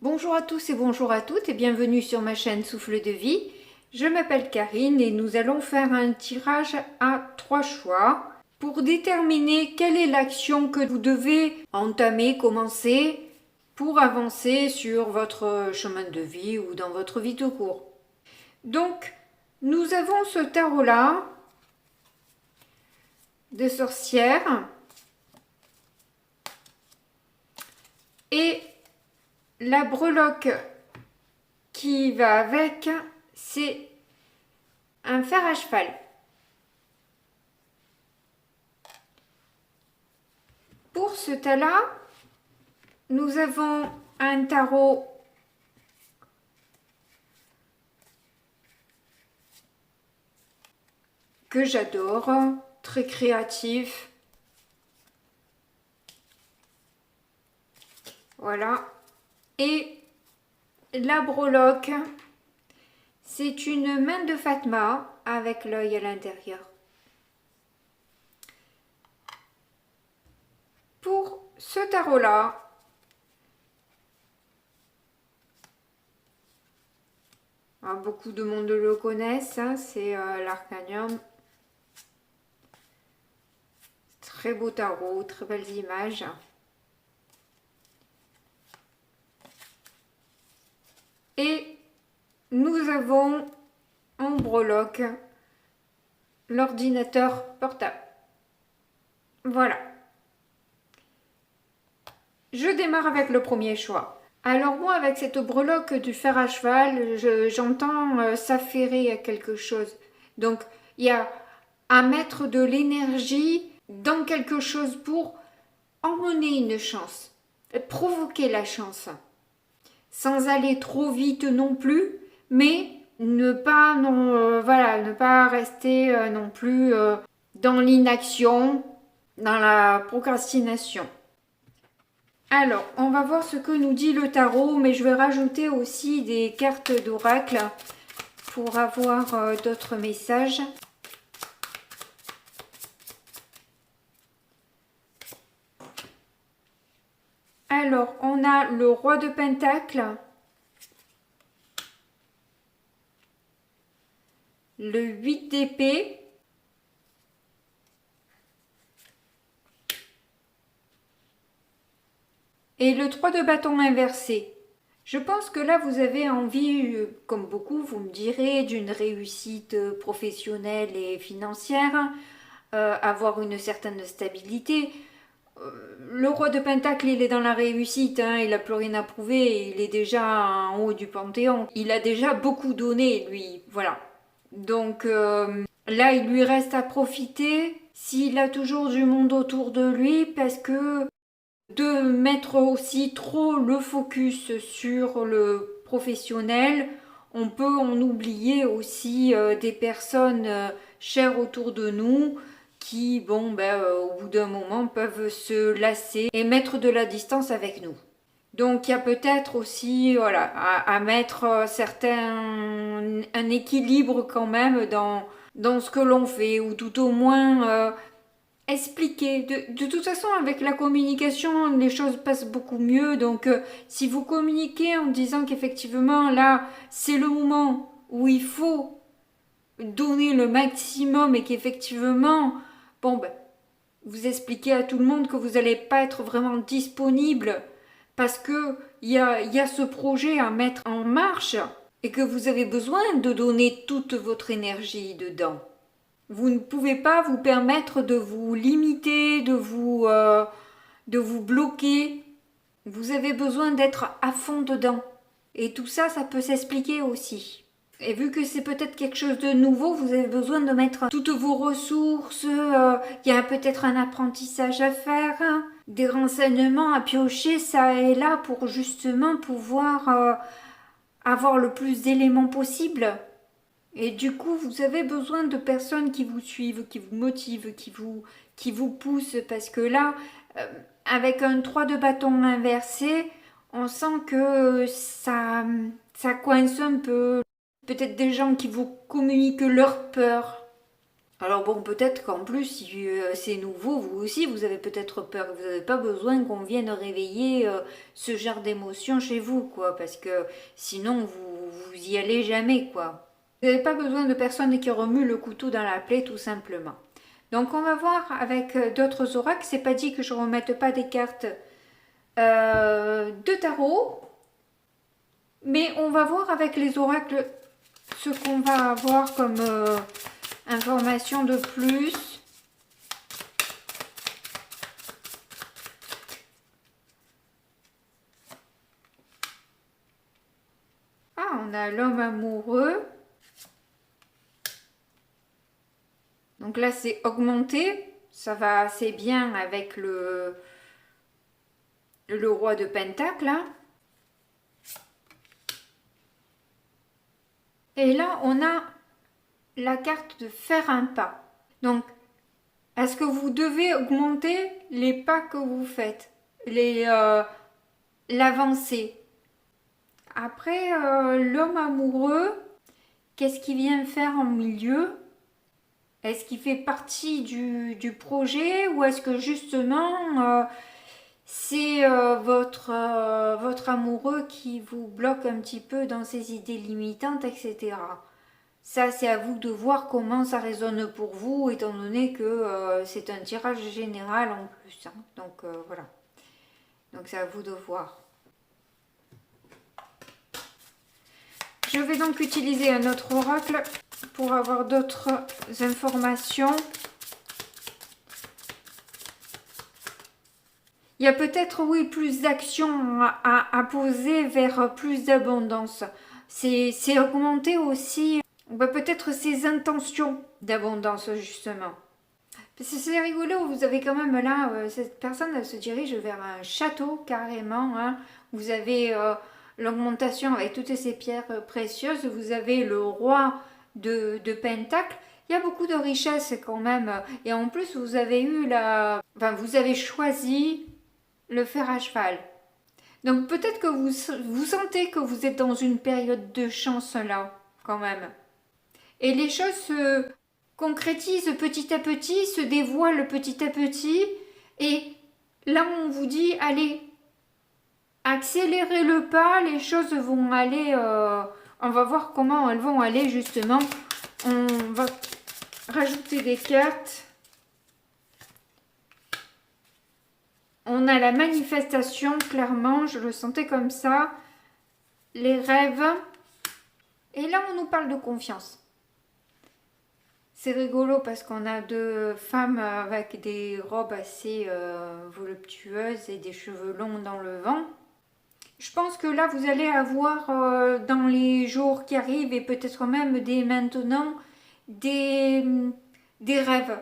Bonjour à tous et bonjour à toutes et bienvenue sur ma chaîne Souffle de Vie. Je m'appelle Karine et nous allons faire un tirage à 3 choix pour déterminer quelle est l'action que vous devez entamer, commencer pour avancer sur votre chemin de vie ou dans votre vie tout court. Donc, nous avons ce tarot-là de sorcière et la breloque qui va avec, c'est un fer à cheval. Pour ce tas-là, nous avons un tarot que j'adore, très créatif. Voilà. Et la breloque, c'est une main de Fatma avec l'œil à l'intérieur. Pour ce tarot-là, beaucoup de monde le connaissent, hein, c'est l'Arcanium. Très beau tarot, très belles images. Et nous avons en breloque l'ordinateur portable. Voilà. Je démarre avec le premier choix. Alors moi, avec cette breloque du fer à cheval, j'entends s'affairer à quelque chose. Donc, il y a à mettre de l'énergie dans quelque chose pour emmener une chance, provoquer la chance. Sans aller trop vite non plus, mais ne pas, ne pas rester non plus dans l'inaction, dans la procrastination. Alors, on va voir ce que nous dit le tarot, mais je vais rajouter aussi des cartes d'oracle pour avoir d'autres messages. Alors, on a le roi de Pentacle, le 8 d'épée, et le 3 de bâton inversé. Je pense que là, vous avez envie, comme beaucoup, vous me direz, d'une réussite professionnelle et financière, avoir une certaine stabilité. Le roi de Pentacle, il est dans la réussite, hein, il n'a plus rien à prouver, il est déjà en haut du panthéon. Il a déjà beaucoup donné, lui, voilà. Donc là, il lui reste à profiter s'il a toujours du monde autour de lui, parce que de mettre aussi trop le focus sur le professionnel, on peut en oublier aussi des personnes chères autour de nous qui, au bout d'un moment, peuvent se lasser et mettre de la distance avec nous. Donc il y a peut-être aussi à mettre un équilibre quand même dans ce que l'on fait, ou tout au moins expliquer. De toute façon, avec la communication, les choses passent beaucoup mieux. Donc si vous communiquez en disant qu'effectivement là, c'est le moment où il faut donner le maximum et qu'effectivement, vous expliquez à tout le monde que vous n'allez pas être vraiment disponible parce que il y a ce projet à mettre en marche et que vous avez besoin de donner toute votre énergie dedans. Vous ne pouvez pas vous permettre de vous limiter, de vous bloquer. Vous avez besoin d'être à fond dedans. Et tout ça, ça peut s'expliquer aussi. Et vu que c'est peut-être quelque chose de nouveau, vous avez besoin de mettre toutes vos ressources. Il y a peut-être un apprentissage à faire, hein, des renseignements à piocher, ça et là, pour justement pouvoir avoir le plus d'éléments possible. Et du coup, vous avez besoin de personnes qui vous suivent, qui vous motivent, qui vous poussent, parce que là, avec un 3 de bâton inversé, on sent que ça coince un peu. Peut-être des gens qui vous communiquent leur peur. Alors bon, peut-être qu'en plus, si c'est nouveau, vous aussi, vous avez peut-être peur. Vous n'avez pas besoin qu'on vienne réveiller ce genre d'émotion chez vous, quoi. Parce que sinon, vous y allez jamais, quoi. Vous n'avez pas besoin de personnes qui remuent le couteau dans la plaie, tout simplement. Donc on va voir avec d'autres oracles. C'est pas dit que je ne remette pas des cartes de tarot. Mais on va voir avec les oracles ce qu'on va avoir comme information de plus. Ah, on a l'homme amoureux. Donc là, c'est augmenté. Ça va assez bien avec le roi de Pentacle. Hein. Et là, on a la carte de faire un pas. Donc, est-ce que vous devez augmenter les pas que vous faites, l'avancée? Après, l'homme amoureux, qu'est-ce qu'il vient faire en milieu? Est-ce qu'il fait partie du projet ou est-ce que justement c'est votre amoureux qui vous bloque un petit peu dans ses idées limitantes, etc. Ça, c'est à vous de voir comment ça résonne pour vous, étant donné que c'est un tirage général en plus. Hein. Donc voilà. Donc c'est à vous de voir. Je vais donc utiliser un autre oracle pour avoir d'autres informations. Il y a peut-être, oui, plus d'action à poser vers plus d'abondance. C'est augmenter aussi peut-être ses intentions d'abondance, justement. C'est rigolo, vous avez quand même là, cette personne, elle se dirige vers un château, carrément. Hein. Vous avez l'augmentation avec toutes ces pierres précieuses. Vous avez le roi de Pentacle. Il y a beaucoup de richesse quand même. Et en plus, vous avez eu vous avez choisi le fer à cheval. Donc peut-être que vous sentez que vous êtes dans une période de chance là, quand même. Et les choses se concrétisent petit à petit, se dévoilent petit à petit. Et là, on vous dit, allez, accélérez le pas, les choses vont aller... on va voir comment elles vont aller justement. On va rajouter des cartes. On a la manifestation, clairement, je le sentais comme ça. Les rêves. Et là, on nous parle de confiance. C'est rigolo parce qu'on a deux femmes avec des robes assez voluptueuses et des cheveux longs dans le vent. Je pense que là, vous allez avoir dans les jours qui arrivent et peut-être même dès maintenant des rêves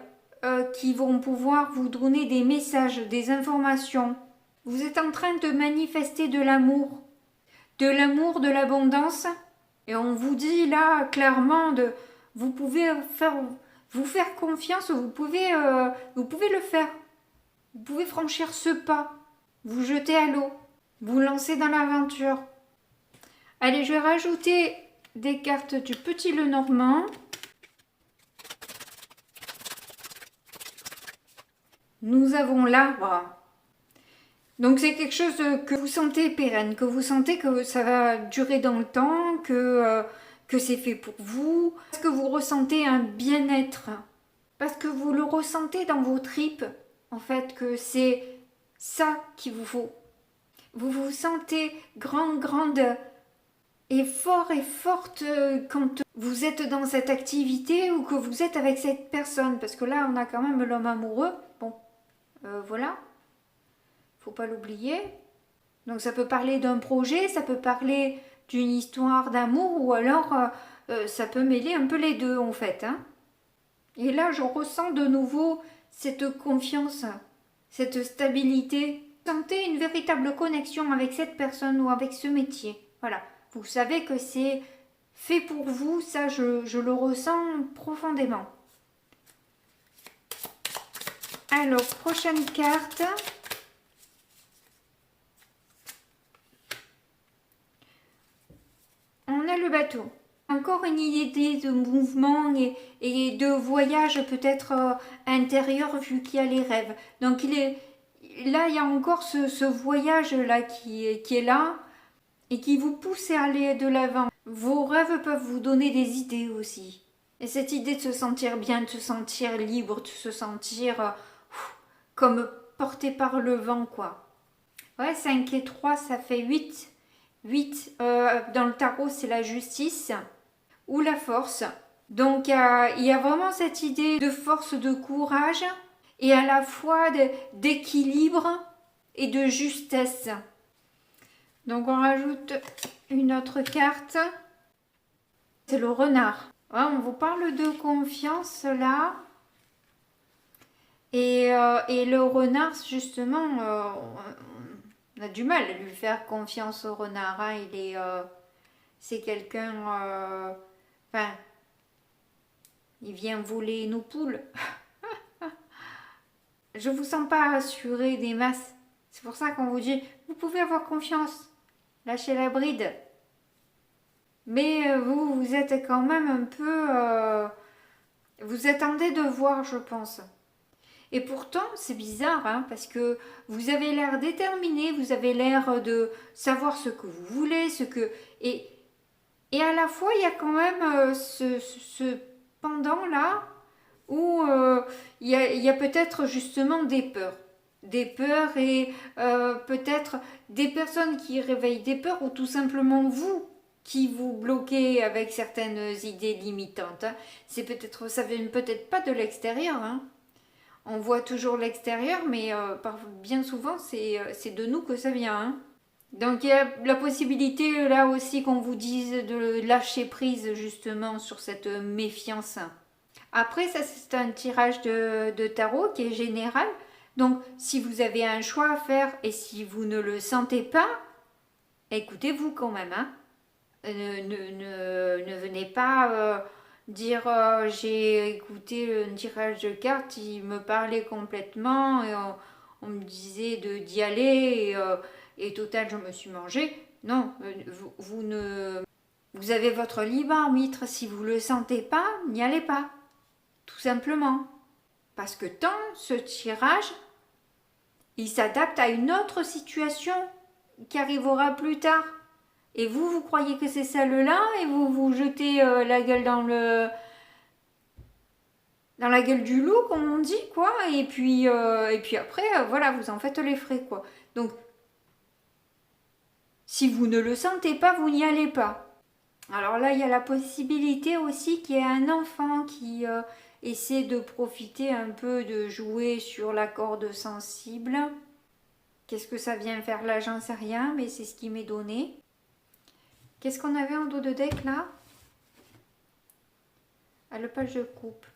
qui vont pouvoir vous donner des messages, des informations. Vous êtes en train de manifester de l'amour, de l'abondance. Et on vous dit là clairement vous pouvez vous faire confiance, vous pouvez le faire. Vous pouvez franchir ce pas, vous jeter à l'eau, vous lancer dans l'aventure. Allez, je vais rajouter des cartes du Petit Lenormand. Nous avons l'arbre. Donc c'est quelque chose que vous sentez pérenne, que vous sentez que ça va durer dans le temps, que c'est fait pour vous, parce que vous ressentez un bien-être, parce que vous le ressentez dans vos tripes, en fait, que c'est ça qu'il vous faut. Vous vous sentez grande et fort et forte quand vous êtes dans cette activité ou que vous êtes avec cette personne, parce que là on a quand même l'homme amoureux, bon, voilà. Faut pas l'oublier. Donc ça peut parler d'un projet, ça peut parler d'une histoire d'amour ou alors ça peut mêler un peu les deux en fait. Hein. Et là je ressens de nouveau cette confiance, cette stabilité. Vous sentez une véritable connexion avec cette personne ou avec ce métier. Voilà. Vous savez que c'est fait pour vous, ça je le ressens profondément. Alors, prochaine carte. On a le bateau. Encore une idée de mouvement et de voyage peut-être intérieur vu qu'il y a les rêves. Donc là, il y a encore ce voyage-là qui est là et qui vous pousse à aller de l'avant. Vos rêves peuvent vous donner des idées aussi. Et cette idée de se sentir bien, de se sentir libre, de se sentir comme porté par le vent, quoi. Ouais, 5 et 3, ça fait 8. 8, dans le tarot, c'est la justice ou la force. Donc, il y a vraiment cette idée de force, de courage et à la fois d'équilibre et de justesse. Donc, on rajoute une autre carte. C'est le renard. Ouais, on vous parle de confiance là. Et le renard, justement, on a du mal à lui faire confiance au renard. Hein. C'est quelqu'un, enfin, il vient voler nos poules. Je vous sens pas assuré des masses. C'est pour ça qu'on vous dit, vous pouvez avoir confiance. Lâchez la bride. Mais vous êtes quand même un peu... vous attendez de voir, je pense. Et pourtant, c'est bizarre, hein, parce que vous avez l'air déterminé, vous avez l'air de savoir ce que vous voulez, et à la fois, il y a quand même ce pendant-là où il y a peut-être justement des peurs. Des peurs et peut-être des personnes qui réveillent des peurs ou tout simplement vous qui vous bloquez avec certaines idées limitantes. Hein. Ça vient peut-être pas de l'extérieur, hein. On voit toujours l'extérieur, mais bien souvent, c'est de nous que ça vient. Hein. Donc, il y a la possibilité, là aussi, qu'on vous dise de lâcher prise, justement, sur cette méfiance. Après, ça, c'est un tirage de tarot qui est général. Donc, si vous avez un choix à faire et si vous ne le sentez pas, écoutez-vous quand même. Hein. Ne venez pas... dire j'ai écouté un tirage de cartes, il me parlait complètement et on me disait d'y aller et total je me suis mangé. Non, vous avez votre libre arbitre, si vous le sentez pas, n'y allez pas, tout simplement. Parce que ce tirage, il s'adapte à une autre situation qui arrivera plus tard. Et vous croyez que c'est celle-là et vous vous jetez la gueule dans la gueule du loup, comme on dit, quoi. Et puis après, voilà, vous en faites les frais, quoi. Donc, si vous ne le sentez pas, vous n'y allez pas. Alors là, il y a la possibilité aussi qu'il y ait un enfant qui essaie de profiter un peu, de jouer sur la corde sensible. Qu'est-ce que ça vient faire là, j'en sais rien, mais c'est ce qui m'est donné. Qu'est-ce qu'on avait en dos de deck là? Ah, le page de coupe.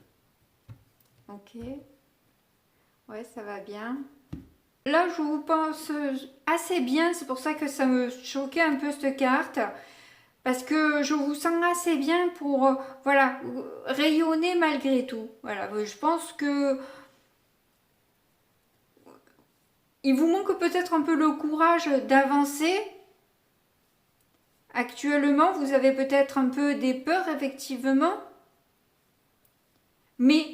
Ok. Ouais, ça va bien. Là, je vous pense assez bien. C'est pour ça que ça me choquait un peu cette carte. Parce que je vous sens assez bien pour, voilà, rayonner malgré tout. Voilà, je pense que il vous manque peut-être un peu le courage d'avancer. Actuellement, vous avez peut-être un peu des peurs, effectivement. Mais,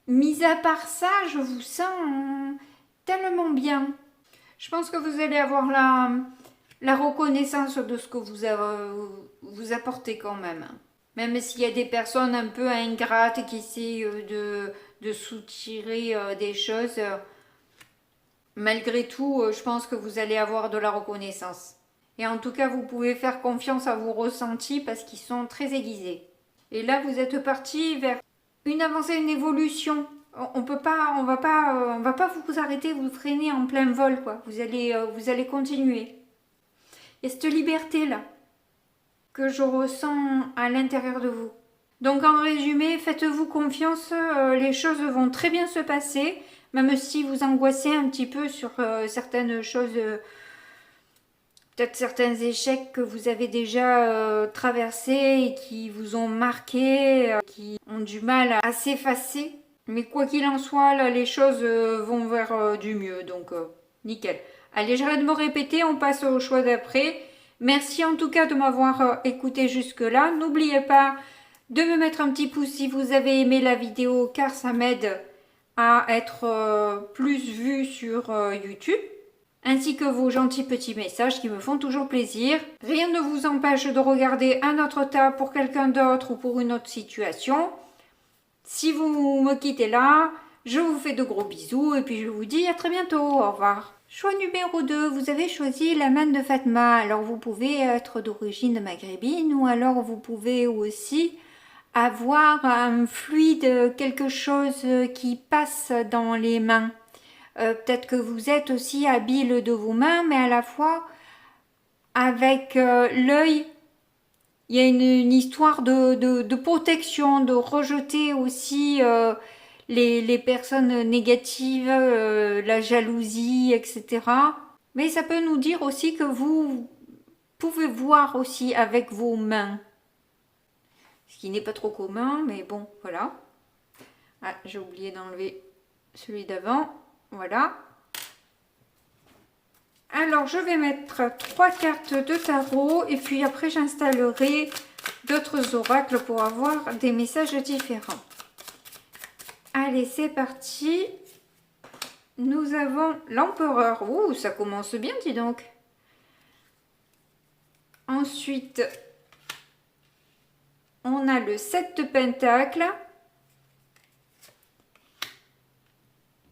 mis à part ça, je vous sens tellement bien. Je pense que vous allez avoir la reconnaissance de ce que vous apportez quand même. Même s'il y a des personnes un peu ingrates qui essaient de soutirer des choses, malgré tout, je pense que vous allez avoir de la reconnaissance. Et en tout cas, vous pouvez faire confiance à vos ressentis parce qu'ils sont très aiguisés. Et là, vous êtes parti vers une avancée, une évolution. On va pas vous arrêter, vous freiner en plein vol, quoi. Vous allez continuer. Il y a cette liberté-là que je ressens à l'intérieur de vous. Donc, en résumé, faites-vous confiance, les choses vont très bien se passer, même si vous angoissez un petit peu sur certaines choses... peut-être certains échecs que vous avez déjà traversés et qui vous ont marqué, qui ont du mal à s'effacer. Mais quoi qu'il en soit, là, les choses vont vers du mieux, donc nickel. Allez, j'arrête de me répéter, on passe au choix d'après. Merci en tout cas de m'avoir écouté jusque-là. N'oubliez pas de me mettre un petit pouce si vous avez aimé la vidéo car ça m'aide à être plus vue sur YouTube, ainsi que vos gentils petits messages qui me font toujours plaisir. Rien ne vous empêche de regarder un autre tas pour quelqu'un d'autre ou pour une autre situation. Si vous me quittez là, je vous fais de gros bisous et puis je vous dis à très bientôt. Au revoir. Choix numéro 2, vous avez choisi la manne de Fatma. Alors vous pouvez être d'origine maghrébine ou alors vous pouvez aussi avoir un fluide, quelque chose qui passe dans les mains. Peut-être que vous êtes aussi habile de vos mains, mais à la fois avec l'œil, il y a une histoire de protection, de rejeter aussi les personnes négatives, la jalousie, etc. Mais ça peut nous dire aussi que vous pouvez voir aussi avec vos mains. Ce qui n'est pas trop commun, mais bon, voilà. Ah, j'ai oublié d'enlever celui d'avant. Voilà. Alors, je vais mettre 3 cartes de tarot et puis après, j'installerai d'autres oracles pour avoir des messages différents. Allez, c'est parti. Nous avons l'empereur. Ouh, ça commence bien, dis donc. Ensuite, on a le 7 de pentacles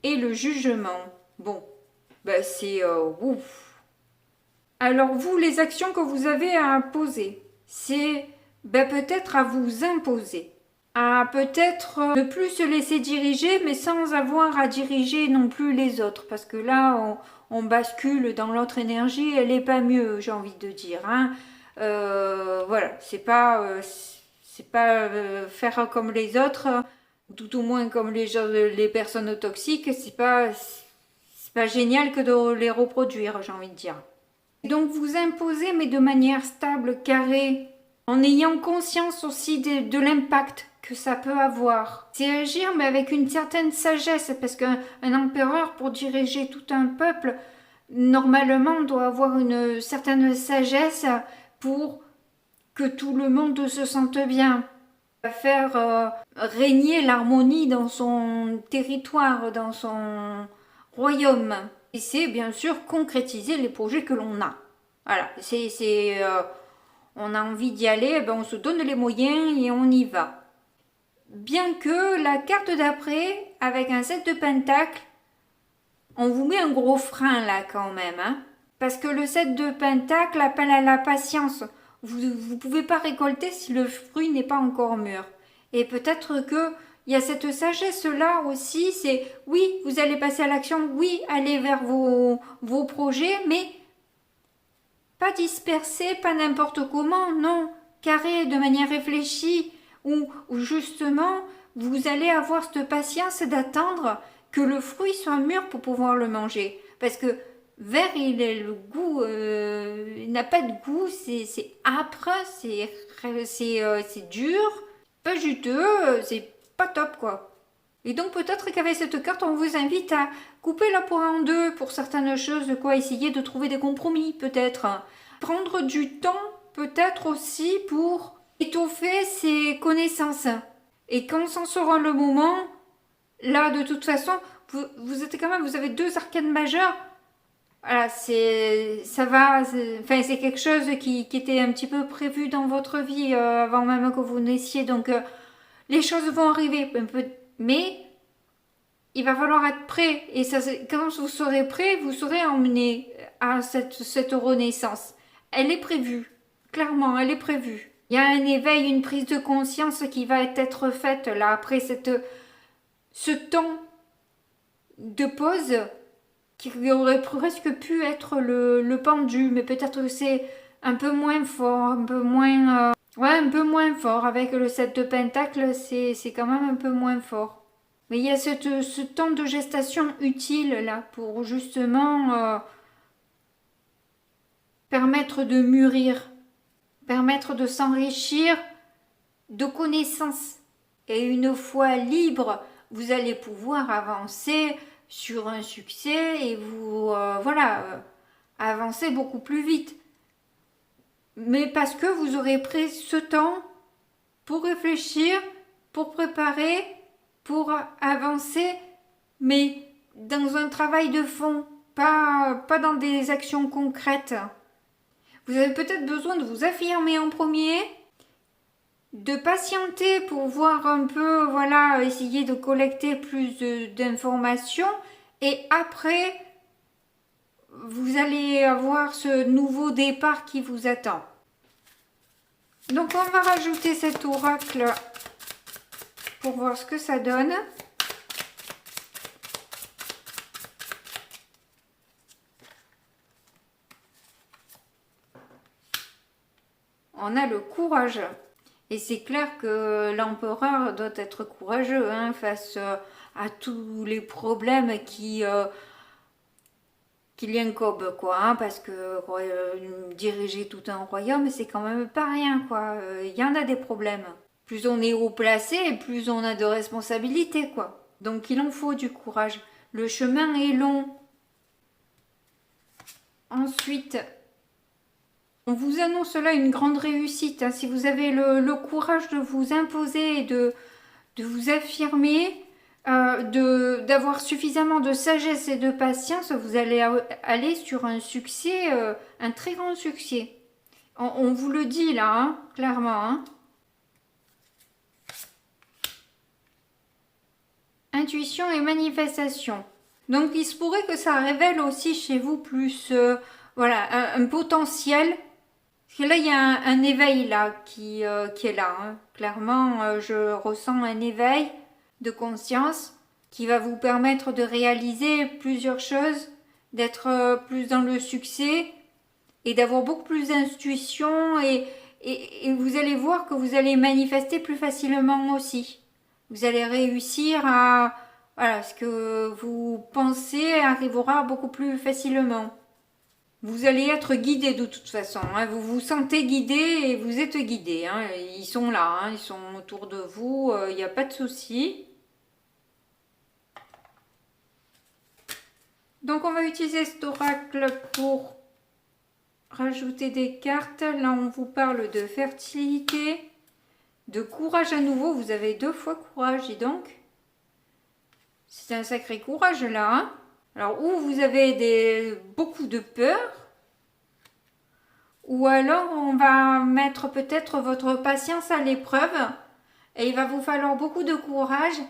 et le jugement. Bon, ben c'est ouf. Alors vous, les actions que vous avez à poser, c'est ben, peut-être à vous imposer, à peut-être ne plus se laisser diriger, mais sans avoir à diriger non plus les autres, parce que là, on bascule dans l'autre énergie, elle n'est pas mieux, j'ai envie de dire. Hein. Voilà, c'est pas faire comme les autres, tout au moins comme les personnes toxiques, c'est pas génial que de les reproduire, j'ai envie de dire. Donc vous imposez, mais de manière stable, carrée, en ayant conscience aussi de l'impact que ça peut avoir. C'est agir, mais avec une certaine sagesse, parce qu'un empereur, pour diriger tout un peuple, normalement, doit avoir une certaine sagesse pour que tout le monde se sente bien. Faire régner l'harmonie dans son territoire, dans son royaume. Et c'est bien sûr concrétiser les projets que l'on a. Voilà, on a envie d'y aller, ben on se donne les moyens et on y va. Bien que la carte d'après, avec un 7 de pentacle, on vous met un gros frein là quand même. Hein, parce que le 7 de pentacle appelle à la patience. Vous ne pouvez pas récolter si le fruit n'est pas encore mûr. Et peut-être que il y a cette sagesse-là aussi, c'est oui, vous allez passer à l'action, oui, allez vers vos projets, mais pas dispersé, pas n'importe comment, non, carré, de manière réfléchie, où justement, vous allez avoir cette patience d'attendre que le fruit soit mûr pour pouvoir le manger. Parce que vert, il a le goût, il n'a pas de goût, c'est âpre, c'est dur, pas juteux, c'est pas top quoi. Et donc peut-être qu'avec cette carte, on vous invite à couper la poire en deux pour certaines choses, quoi, essayer de trouver des compromis peut-être. Prendre du temps peut-être aussi pour étoffer ses connaissances. Et quand s'en sera le moment, là de toute façon, vous êtes quand même, vous avez 2 arcanes majeures. Voilà, c'est quelque chose qui était un petit peu prévu dans votre vie avant même que vous naissiez. Donc les choses vont arriver, mais il va falloir être prêt. Et ça, quand vous serez prêt, vous serez emmené à cette renaissance. Elle est prévue, clairement, elle est prévue. Il y a un éveil, une prise de conscience qui va être faite là après ce temps de pause qui aurait presque pu être le pendu, mais peut-être que c'est un peu moins fort, un peu moins... un peu moins fort. Avec le 7 de pentacle, c'est quand même un peu moins fort. Mais il y a ce temps de gestation utile là pour justement permettre de mûrir, permettre de s'enrichir de connaissances. Et une fois libre, vous allez pouvoir avancer sur un succès et vous avancer beaucoup plus vite. mais parce que vous aurez pris ce temps pour réfléchir, pour préparer, pour avancer, mais dans un travail de fond, pas dans des actions concrètes. Vous avez peut-être besoin de vous affirmer en premier, de patienter pour voir un peu, voilà, essayer de collecter plus d'informations, et après, vous allez avoir ce nouveau départ qui vous attend. Donc on va rajouter cet oracle pour voir ce que ça donne. On a le courage. Et c'est clair que l'empereur doit être courageux face à tous les problèmes qui l'incombent, quoi. Parce que diriger tout un royaume, c'est quand même pas rien, quoi. Il y en a des problèmes. Plus on est haut placé, plus on a de responsabilités, quoi. Donc il en faut du courage. Le chemin est long. Ensuite, on vous annonce là une grande réussite. Si vous avez le courage de vous imposer et de vous affirmer, d'avoir suffisamment de sagesse et de patience, vous allez aller sur un succès, un très grand succès. On vous le dit là, clairement. Intuition et manifestation. Donc il se pourrait que ça révèle aussi chez vous plus voilà, un potentiel. Parce que là, il y a un éveil là qui est là. Clairement, je ressens un éveil de conscience qui va vous permettre de réaliser plusieurs choses, d'être plus dans le succès et d'avoir beaucoup plus d'intuition et vous allez voir que vous allez manifester plus facilement aussi. Vous allez réussir à... Voilà, ce que vous pensez arrivera beaucoup plus facilement. Vous allez être guidé de toute façon. Vous vous sentez guidé et vous êtes guidé. Ils sont là, ils sont autour de vous. Il n'y a pas de souci. Donc on va utiliser cet oracle pour rajouter des cartes. Là on vous parle de fertilité, de courage à nouveau. Vous avez 2 fois courage, dis donc. C'est un sacré courage là. Alors où vous avez beaucoup de peur. Ou alors on va mettre peut-être votre patience à l'épreuve et il va vous falloir beaucoup de courage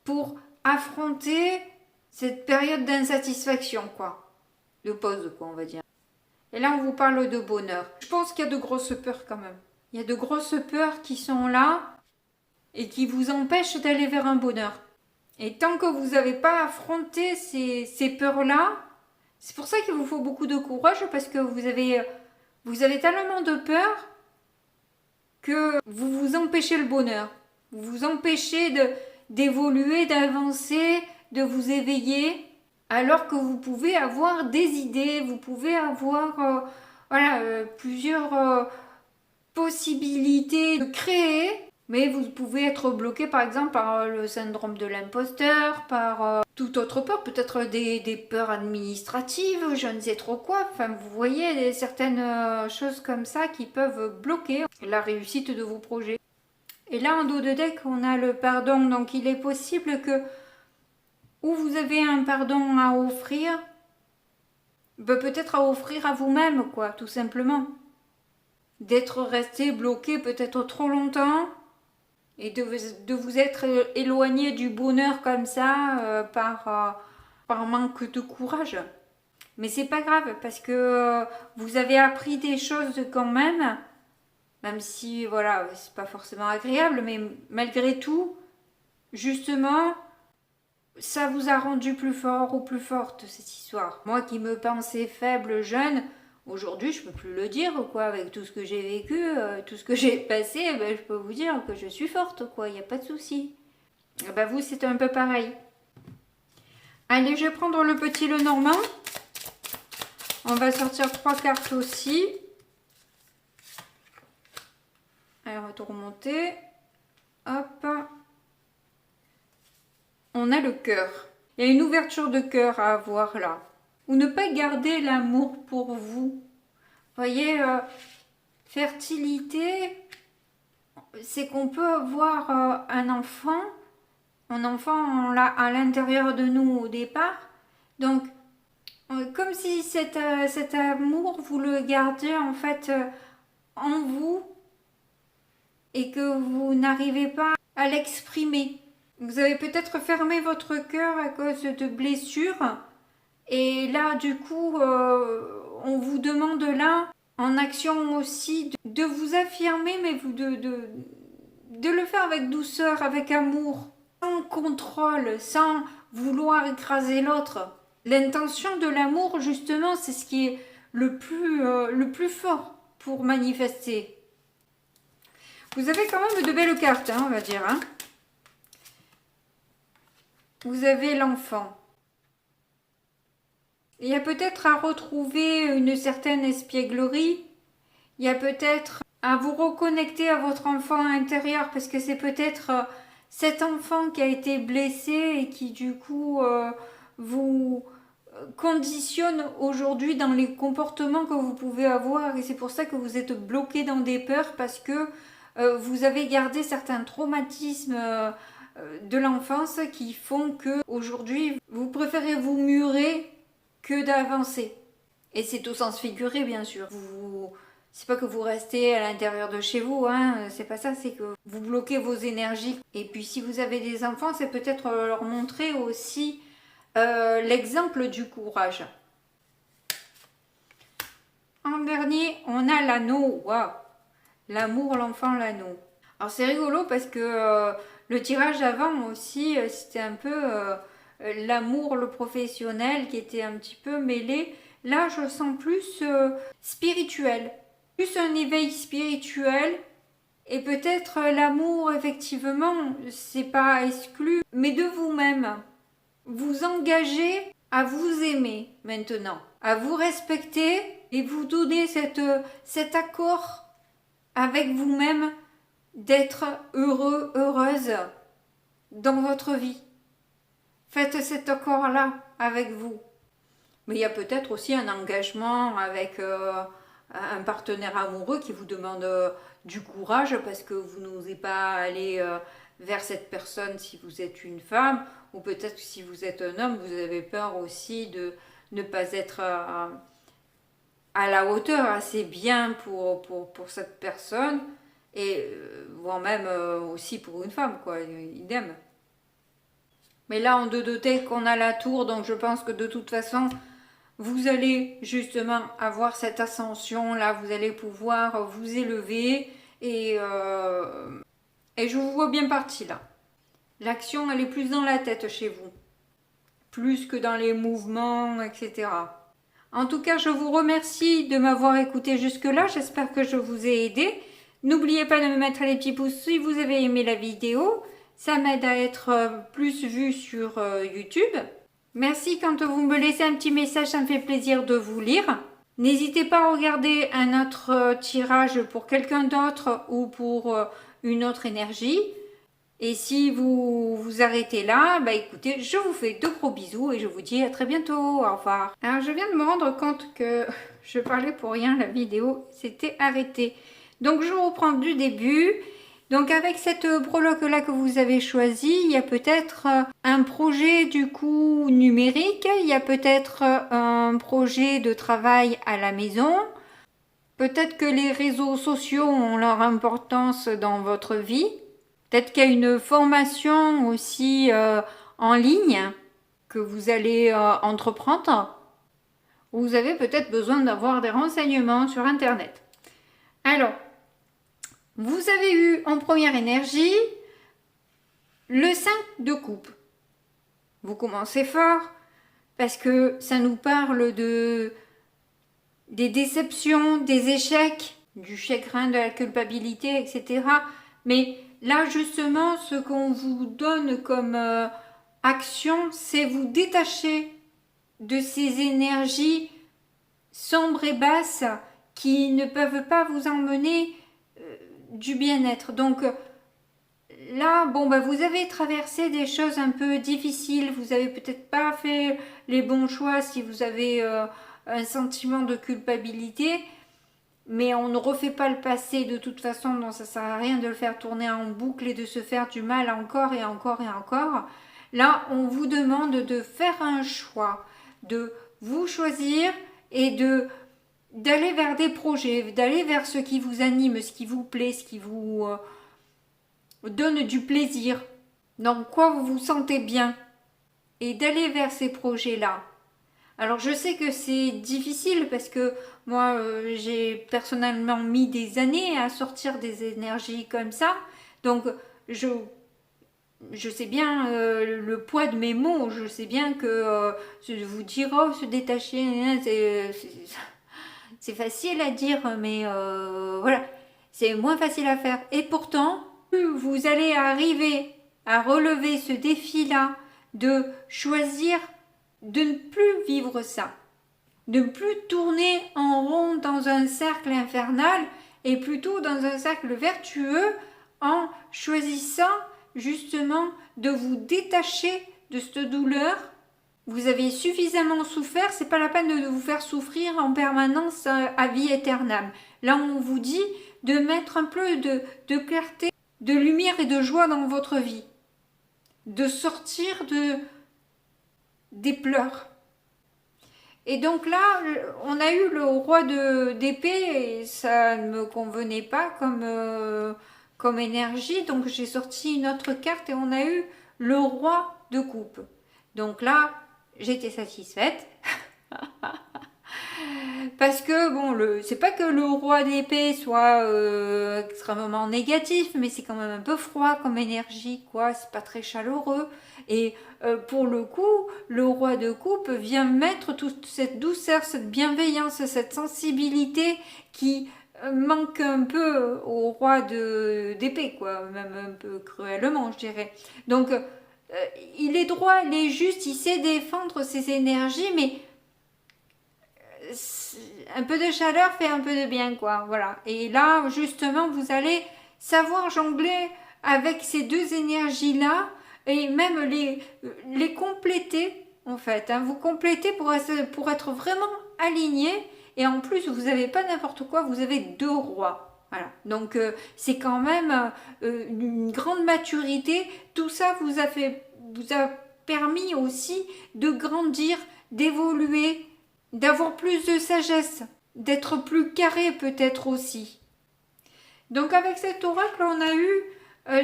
pour affronter cette période d'insatisfaction, quoi. De pause, quoi, on va dire. Et là, on vous parle de bonheur. Je pense qu'il y a de grosses peurs quand même. Il y a de grosses peurs qui sont là et qui vous empêchent d'aller vers un bonheur. Et tant que vous n'avez pas affronté ces peurs-là, c'est pour ça qu'il vous faut beaucoup de courage parce que vous avez tellement de peur que vous vous empêchez le bonheur. Vous vous empêchez d'évoluer, d'avancer, de vous éveiller, alors que vous pouvez avoir des idées, vous pouvez avoir plusieurs possibilités de créer, mais vous pouvez être bloqué par exemple par le syndrome de l'imposteur, par toute autre peur, peut-être des peurs administratives, je ne sais trop quoi. Enfin, vous voyez certaines choses comme ça qui peuvent bloquer la réussite de vos projets. Et là, en dos de deck, on a le pardon. Donc, il est possible que, ou vous avez un pardon à offrir, peut-être à offrir à vous-même, quoi, tout simplement. D'être resté bloqué peut-être trop longtemps et de vous être éloigné du bonheur comme ça par manque de courage. Mais c'est pas grave parce que vous avez appris des choses quand même si voilà, c'est pas forcément agréable, mais malgré tout, justement, ça vous a rendu plus fort ou plus forte cette histoire. Moi qui me pensais faible, jeune, aujourd'hui je peux plus le dire, quoi, avec tout ce que j'ai vécu, tout ce que j'ai passé, je peux vous dire que je suis forte, quoi, il n'y a pas de souci. Vous c'est un peu pareil. Allez, je vais prendre le petit Lenormand. On va sortir 3 cartes aussi. Alors, on va tout remonter. Hop. On a le cœur. Il y a une ouverture de cœur à avoir là. Ou ne pas garder l'amour pour vous. Voyez, Fertilité, c'est qu'on peut avoir un enfant. Un enfant, on l'a à l'intérieur de nous au départ. Donc, comme si cet amour, vous le gardiez en fait en vous et que vous n'arrivez pas à l'exprimer. Vous avez peut-être fermé votre cœur à cause de blessures. Et là, du coup, on vous demande là, en action aussi, de vous affirmer, mais de le faire avec douceur, avec amour, sans contrôle, sans vouloir écraser l'autre. L'intention de l'amour, justement, c'est ce qui est le plus fort pour manifester. Vous avez quand même de belles cartes, hein, on va dire. Hein. Vous avez l'enfant. Il y a peut-être à retrouver une certaine espièglerie. Il y a peut-être à vous reconnecter à votre enfant intérieur parce que c'est peut-être cet enfant qui a été blessé et qui du coup vous conditionne aujourd'hui dans les comportements que vous pouvez avoir et c'est pour ça que vous êtes bloqué dans des peurs parce que vous avez gardé certains traumatismes de l'enfance qui font que aujourd'hui vous préférez vous murer que d'avancer. Et c'est au sens figuré bien sûr. C'est pas que vous restez à l'intérieur de chez vous, hein, c'est pas ça, c'est que vous bloquez vos énergies. Et puis si vous avez des enfants, c'est peut-être leur montrer aussi l'exemple du courage. En dernier, on a l'anneau. Waouh, l'amour, l'enfant, l'anneau. Alors c'est rigolo parce que le tirage avant aussi, c'était un peu l'amour, le professionnel qui était un petit peu mêlé. Là, je sens plus spirituel. Plus un éveil spirituel et peut-être l'amour, effectivement, c'est pas exclu, mais de vous-même. Vous engagez à vous aimer maintenant, à vous respecter et vous donner cet accord avec vous-même d'être heureux, heureuse dans votre vie. Faites cet accord-là avec vous. Mais il y a peut-être aussi un engagement avec un partenaire amoureux qui vous demande du courage parce que vous n'osez pas aller vers cette personne si vous êtes une femme ou peut-être que si vous êtes un homme, vous avez peur aussi de ne pas être à la hauteur assez bien pour cette personne et voire même aussi pour une femme, quoi, idem. Mais là, en 2 deck, on a la tour, donc je pense que de toute façon, vous allez justement avoir cette ascension, là, vous allez pouvoir vous élever et je vous vois bien parti là. L'action, elle est plus dans la tête chez vous, plus que dans les mouvements, etc. En tout cas, je vous remercie de m'avoir écouté jusque-là, j'espère que je vous ai aidé. N'oubliez pas de me mettre les petits pouces si vous avez aimé la vidéo, ça m'aide à être plus vue sur YouTube. Merci quand vous me laissez un petit message, ça me fait plaisir de vous lire. N'hésitez pas à regarder un autre tirage pour quelqu'un d'autre ou pour une autre énergie. Et si vous vous arrêtez là, bah écoutez, je vous fais de gros bisous et je vous dis à très bientôt. Au revoir. Alors je viens de me rendre compte que je parlais pour rien, la vidéo s'était arrêtée. Donc je reprends du début. Donc avec cette breloque là que vous avez choisie, il y a peut-être un projet du coup numérique, il y a peut-être un projet de travail à la maison, peut-être que les réseaux sociaux ont leur importance dans votre vie, peut-être qu'il y a une formation aussi en ligne que vous allez entreprendre, vous avez peut-être besoin d'avoir des renseignements sur internet. Alors, vous avez eu en première énergie le 5 de coupe. Vous commencez fort parce que ça nous parle des déceptions, des échecs, du chagrin, de la culpabilité, etc. Mais là, justement, ce qu'on vous donne comme action, c'est vous détacher de ces énergies sombres et basses qui ne peuvent pas vous emmener du bien-être. Donc là, bon, bah, vous avez traversé des choses un peu difficiles, vous avez peut-être pas fait les bons choix si vous avez un sentiment de culpabilité, mais on ne refait pas le passé de toute façon, donc ça sert à rien de le faire tourner en boucle et de se faire du mal encore et encore et encore. Là, on vous demande de faire un choix, de vous choisir et d'aller vers des projets, d'aller vers ce qui vous anime, ce qui vous plaît, ce qui vous donne du plaisir, dans quoi vous vous sentez bien, et d'aller vers ces projets-là. Alors je sais que c'est difficile parce que moi j'ai personnellement mis des années à sortir des énergies comme ça, donc je sais bien le poids de mes mots, je sais bien que vous dire oh se détacher, c'est facile à dire, mais voilà, c'est moins facile à faire. Et pourtant, plus vous allez arriver à relever ce défi-là de choisir de ne plus vivre ça, de ne plus tourner en rond dans un cercle infernal et plutôt dans un cercle vertueux en choisissant justement de vous détacher de cette douleur. Vous avez suffisamment souffert, c'est pas la peine de vous faire souffrir en permanence à vie éternelle. Là, on vous dit de mettre un peu de clarté, de lumière et de joie dans votre vie, de sortir des pleurs. Et donc là, on a eu le roi d'épée et ça ne me convenait pas comme énergie, donc j'ai sorti une autre carte et on a eu le roi de coupe. Donc là, j'étais satisfaite. Parce que bon, c'est pas que le roi d'épée soit extrêmement négatif, mais c'est quand même un peu froid comme énergie, quoi. C'est pas très chaleureux. Et pour le coup, le roi de coupe vient mettre toute cette douceur, cette bienveillance, cette sensibilité qui manque un peu au roi d'épée, quoi. Même un peu cruellement, je dirais. Donc, il est droit, il est juste, il sait défendre ses énergies, mais un peu de chaleur fait un peu de bien, quoi. Voilà. Et là, justement, vous allez savoir jongler avec ces deux énergies-là et même les compléter, en fait. Hein. Vous complétez pour être vraiment aligné. Et en plus, vous n'avez pas n'importe quoi, vous avez deux rois. Voilà. Donc, c'est quand même une grande maturité. Tout ça vous a permis aussi de grandir, d'évoluer, d'avoir plus de sagesse, d'être plus carré peut-être aussi. Donc avec cet oracle, on a eu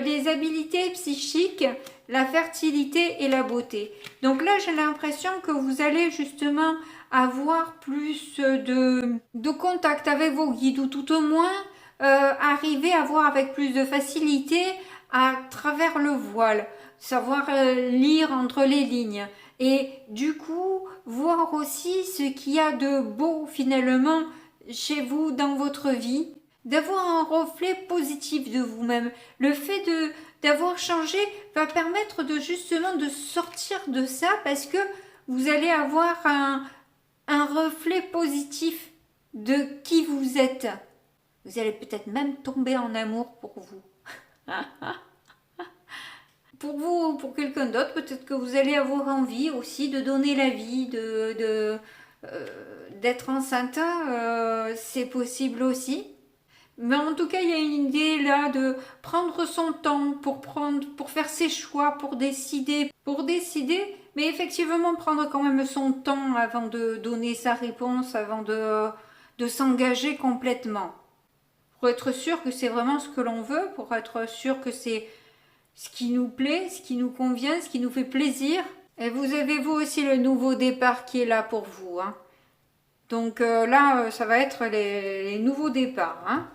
les habiletés psychiques, la fertilité et la beauté. Donc là, j'ai l'impression que vous allez justement avoir plus de contact avec vos guides, ou tout au moins arriver à voir avec plus de facilité à travers le voile, savoir lire entre les lignes. Et du coup, voir aussi ce qu'il y a de beau finalement chez vous dans votre vie, d'avoir un reflet positif de vous-même. Le fait d'avoir changé va permettre de justement de sortir de ça parce que vous allez avoir un reflet positif de qui vous êtes. Vous allez peut-être même tomber en amour pour vous. Pour vous ou pour quelqu'un d'autre, peut-être que vous allez avoir envie aussi de donner la vie, d'être enceinte, c'est possible aussi. Mais en tout cas, il y a une idée là de prendre son temps pour faire ses choix, pour décider, mais effectivement prendre quand même son temps avant de donner sa réponse, avant de s'engager complètement. Pour être sûr que c'est vraiment ce que l'on veut, pour être sûr que c'est ce qui nous plaît, ce qui nous convient, ce qui nous fait plaisir. Et vous avez vous aussi le nouveau départ qui est là pour vous. Hein. Donc là, ça va être les nouveaux départs. Hein.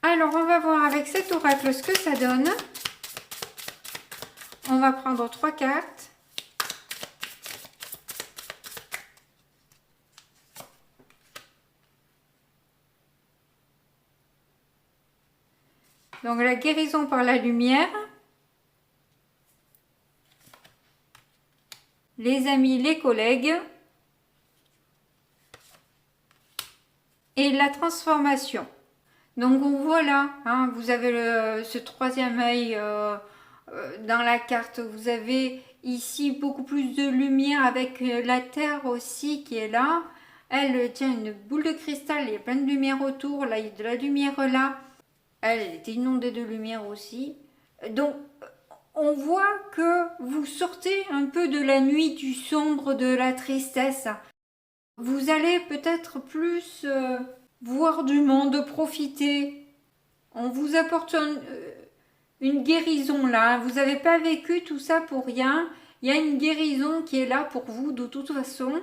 Alors, on va voir avec cet oracle ce que ça donne. On va prendre 3 cartes. Donc, la guérison par la lumière. Les amis, les collègues. Et la transformation. Donc voilà, hein, vous avez ce troisième œil dans la carte. Vous avez ici beaucoup plus de lumière avec la terre aussi qui est là. Elle tient une boule de cristal, il y a plein de lumière autour, là il y a de la lumière là. Elle était inondée de lumière aussi. Donc on voit que vous sortez un peu de la nuit, du sombre, de la tristesse. Vous allez peut-être plus voir du monde, profiter. On vous apporte une guérison là. Vous n'avez pas vécu tout ça pour rien. Il y a une guérison qui est là pour vous de toute façon.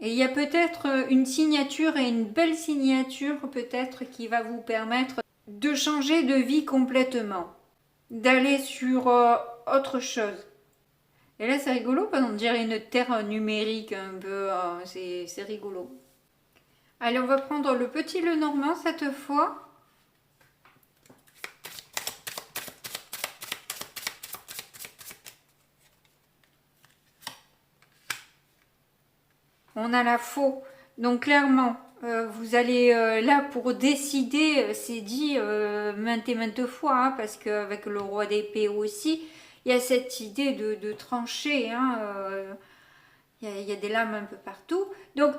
Et il y a peut-être une signature et une belle signature peut-être qui va vous permettre de changer de vie complètement. D'aller sur autre chose. Et là c'est rigolo parce qu'on dirait une terre numérique un peu, c'est rigolo. Allez, on va prendre le petit Lenormand cette fois. On a la faux. Donc clairement, vous allez là pour décider, c'est dit maintes et maintes fois, hein, parce qu'avec le roi d'épée aussi, il y a cette idée de trancher. Hein, il y a des lames un peu partout. Donc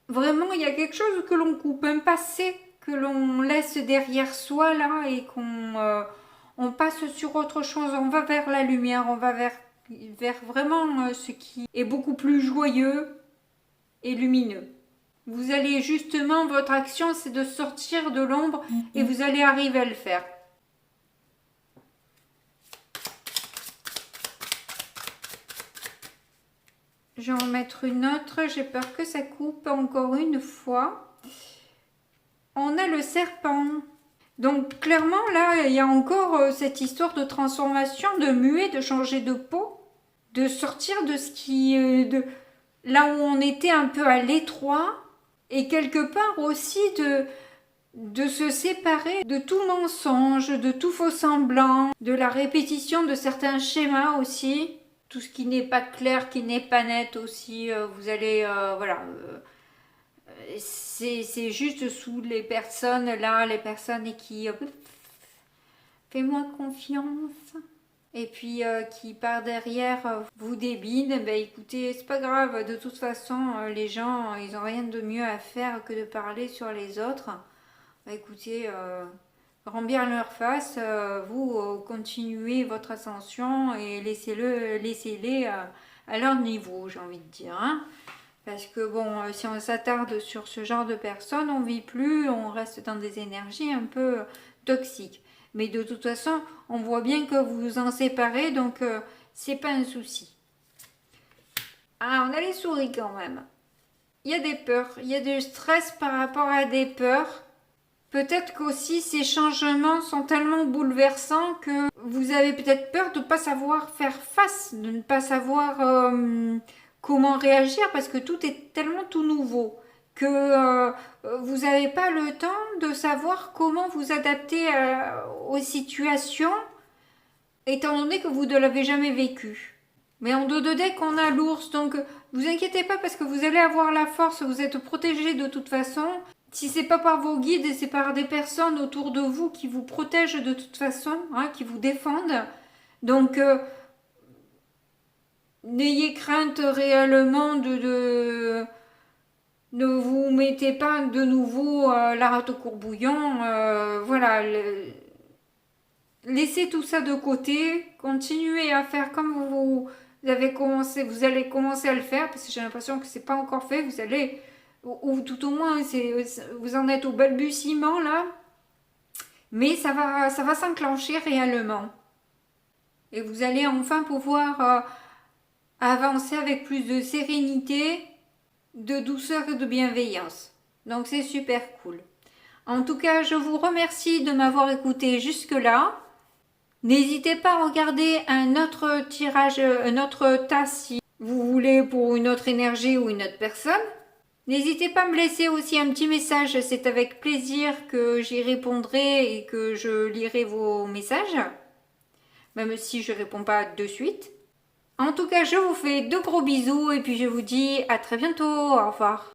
vraiment, il y a quelque chose que l'on coupe, un passé que l'on laisse derrière soi là et qu'on on passe sur autre chose. On va vers la lumière, on va vers vraiment ce qui est beaucoup plus joyeux et lumineux. Vous allez justement, votre action c'est de sortir de l'ombre et vous allez arriver à le faire. Je vais en mettre une autre, j'ai peur que ça coupe encore une fois. On a le serpent. Donc clairement là, il y a encore cette histoire de transformation, de muer, de changer de peau, de sortir de ce qui... là où on était un peu à l'étroit, et quelque part aussi de se séparer de tout mensonge, de tout faux semblant, de la répétition de certains schémas aussi. Tout ce qui n'est pas clair, qui n'est pas net aussi, vous allez, voilà, c'est juste sous les personnes là, les personnes qui fais-moi confiance, et puis qui par derrière vous débinent. Ben écoutez, c'est pas grave, de toute façon, les gens, ils ont rien de mieux à faire que de parler sur les autres. Ben écoutez, grand bien leur face, vous continuez votre ascension et laissez-les à leur niveau, j'ai envie de dire. Hein. Parce que bon, si on s'attarde sur ce genre de personnes, on vit plus, on reste dans des énergies un peu toxiques. Mais de toute façon, on voit bien que vous vous en séparez, donc c'est pas un souci. Ah, on a les souris quand même. Il y a des peurs, il y a du stress par rapport à des peurs. Peut-être qu'aussi ces changements sont tellement bouleversants que vous avez peut-être peur de ne pas savoir faire face, de ne pas savoir comment réagir parce que tout est tellement tout nouveau que vous n'avez pas le temps de savoir comment vous adapter aux situations étant donné que vous ne l'avez jamais vécu. Mais en dos de deck, on a l'ours, donc vous inquiétez pas parce que vous allez avoir la force, vous êtes protégé de toute façon. Si c'est pas par vos guides, c'est par des personnes autour de vous qui vous protègent de toute façon, hein, qui vous défendent. Donc, n'ayez crainte réellement ne vous mettez pas de nouveau la rate au courbouillon. Voilà, laissez tout ça de côté, continuez à faire comme vous avez commencé, vous allez commencer à le faire parce que j'ai l'impression que c'est pas encore fait. Vous allez ou tout au moins vous en êtes au balbutiement là, mais ça va s'enclencher réellement et vous allez enfin pouvoir avancer avec plus de sérénité, de douceur et de bienveillance. Donc c'est super cool. En tout cas, je vous remercie de m'avoir écouté jusque là. N'hésitez pas à regarder un autre tirage, un autre tas si vous voulez pour une autre énergie ou une autre personne. N'hésitez pas à me laisser aussi un petit message, c'est avec plaisir que j'y répondrai et que je lirai vos messages, même si je ne réponds pas de suite. En tout cas, je vous fais de gros bisous et puis je vous dis à très bientôt, au revoir.